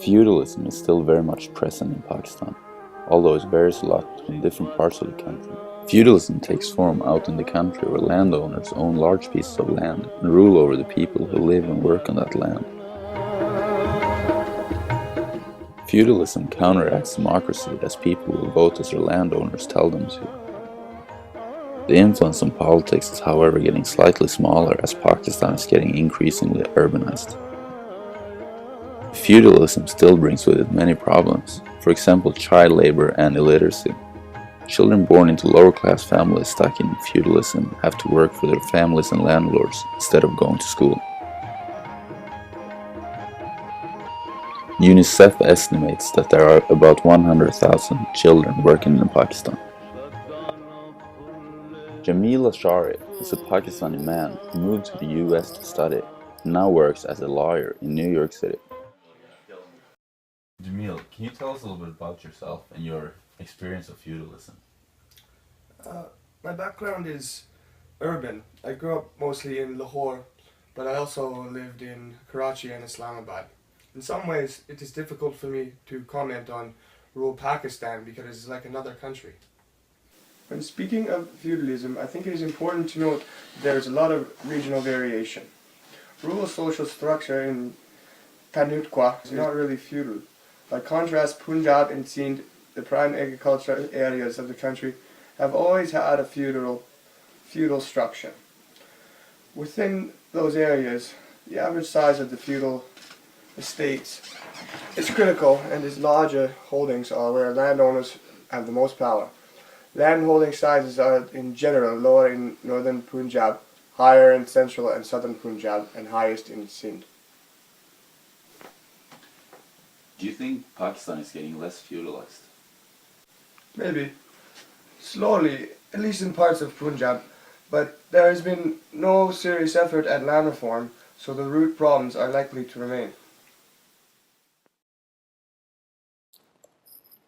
Feudalism is still very much present in Pakistan, although it varies a lot between different parts of the country. Feudalism takes form out in the country where landowners own large pieces of land and rule over the people who live and work on that land. Feudalism counteracts democracy as people will vote as their landowners tell them to. The influence on politics is however getting slightly smaller as Pakistan is getting increasingly urbanized. Feudalism still brings with it many problems, for example child labor and illiteracy. Children born into lower-class families stuck in feudalism have to work for their families and landlords instead of going to school. UNICEF estimates that there are about 100,000 children working in Pakistan. Jamil Ashari is a Pakistani man who moved to the US to study and now works as a lawyer in New York City. Jamil, can you tell us a little bit about yourself and your experience of feudalism? My background is urban. I grew up mostly in Lahore, but I also lived in Karachi and Islamabad. In some ways, it is difficult for me to comment on rural Pakistan because it's like another country. When speaking of feudalism, I think it is important to note there's a lot of regional variation. Rural social structure in Kanutqua is not really feudal. By contrast, Punjab and Sindh, the prime agricultural areas of the country, have always had a feudal structure. Within those areas, the average size of the feudal estates is critical, and its larger holdings are where landowners have the most power. Land holding sizes are in general lower in northern Punjab, higher in central and southern Punjab, and highest in Sindh. Do you think Pakistan is getting less feudalized? Maybe. Slowly, at least in parts of Punjab, but there has been no serious effort at land reform, so the root problems are likely to remain.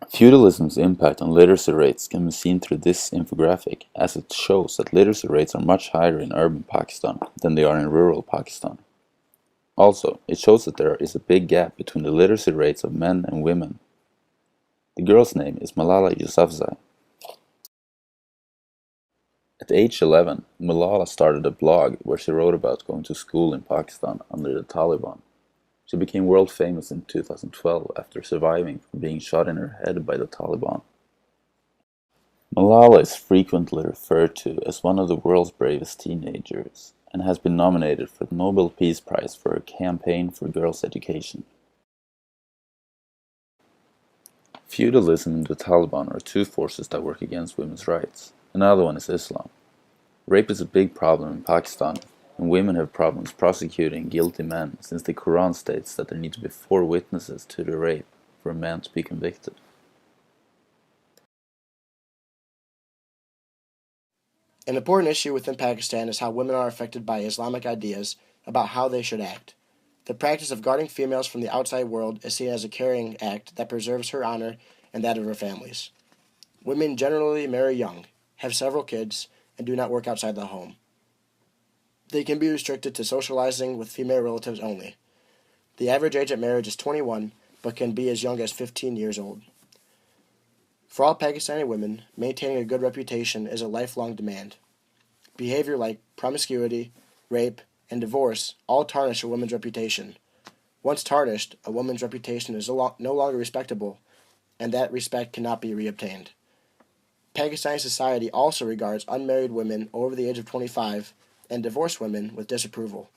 Feudalism's impact on literacy rates can be seen through this infographic, as it shows that literacy rates are much higher in urban Pakistan than they are in rural Pakistan. Also, it shows that there is a big gap between the literacy rates of men and women. The girl's name is Malala Yousafzai. At age 11, Malala started a blog where she wrote about going to school in Pakistan under the Taliban. She became world famous in 2012 after surviving from being shot in her head by the Taliban. Malala is frequently referred to as one of the world's bravest teenagers and has been nominated for the Nobel Peace Prize for her campaign for girls' education. Feudalism and the Taliban are two forces that work against women's rights. Another one is Islam. Rape is a big problem in Pakistan, and women have problems prosecuting guilty men since the Quran states that there need to be 4 witnesses to the rape for a man to be convicted. An important issue within Pakistan is how women are affected by Islamic ideas about how they should act. The practice of guarding females from the outside world is seen as a caring act that preserves her honor and that of her families. Women generally marry young, have several kids, and do not work outside the home. They can be restricted to socializing with female relatives only. The average age at marriage is 21, but can be as young as 15 years old. For all Pakistani women, maintaining a good reputation is a lifelong demand. Behavior like promiscuity, rape, and divorce all tarnish a woman's reputation. Once tarnished, a woman's reputation is no longer respectable, and that respect cannot be reobtained. Pakistani society also regards unmarried women over the age of 25 and divorced women with disapproval.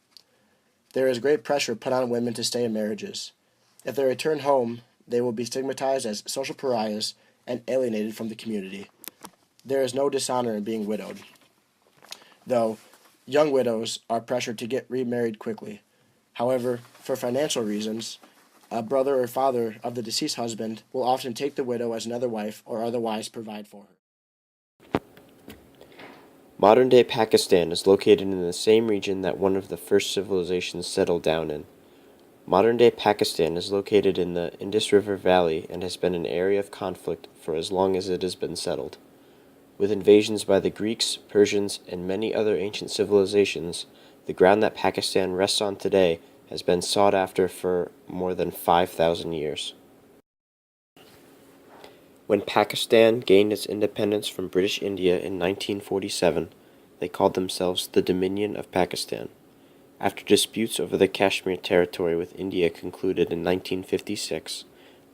There is great pressure put on women to stay in marriages. If they return home, they will be stigmatized as social pariahs and alienated from the community. There is no dishonor in being widowed. Though, young widows are pressured to get remarried quickly. However, for financial reasons, a brother or father of the deceased husband will often take the widow as another wife or otherwise provide for her. Modern-day Pakistan is located in the same region that one of the first civilizations settled down in. Modern-day Pakistan is located in the Indus River Valley and has been an area of conflict for as long as it has been settled. With invasions by the Greeks, Persians, and many other ancient civilizations, the ground that Pakistan rests on today has been sought after for more than 5,000 years. When Pakistan gained its independence from British India in 1947, they called themselves the Dominion of Pakistan. After disputes over the Kashmir territory with India concluded in 1956,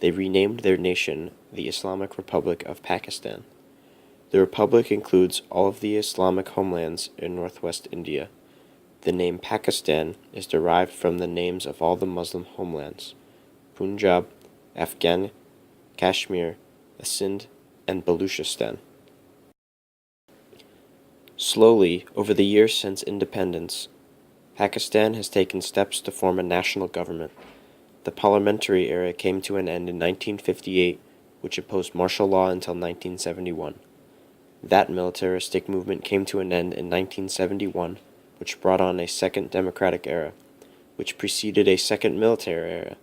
they renamed their nation the Islamic Republic of Pakistan. The republic includes all of the Islamic homelands in northwest India. The name Pakistan is derived from the names of all the Muslim homelands: Punjab, Afghan, Kashmir, Sindh, and Baluchistan. Slowly, over the years since independence, Pakistan has taken steps to form a national government. The parliamentary era came to an end in 1958, which imposed martial law until 1971. That militaristic movement came to an end in 1971, which brought on a second democratic era, which preceded a second military era.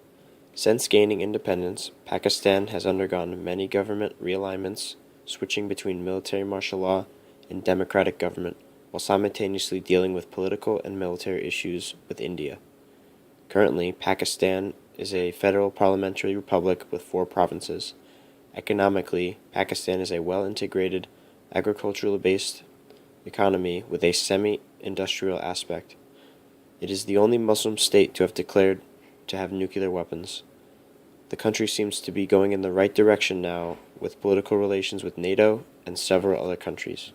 Since gaining independence, Pakistan has undergone many government realignments, switching between military martial law and democratic government, while simultaneously dealing with political and military issues with India. Currently, Pakistan is a federal parliamentary republic with 4 provinces. Economically, Pakistan is a well-integrated, agricultural-based economy with a semi-industrial aspect. It is the only Muslim state to have declared to have nuclear weapons. The country seems to be going in the right direction now, with political relations with NATO and several other countries.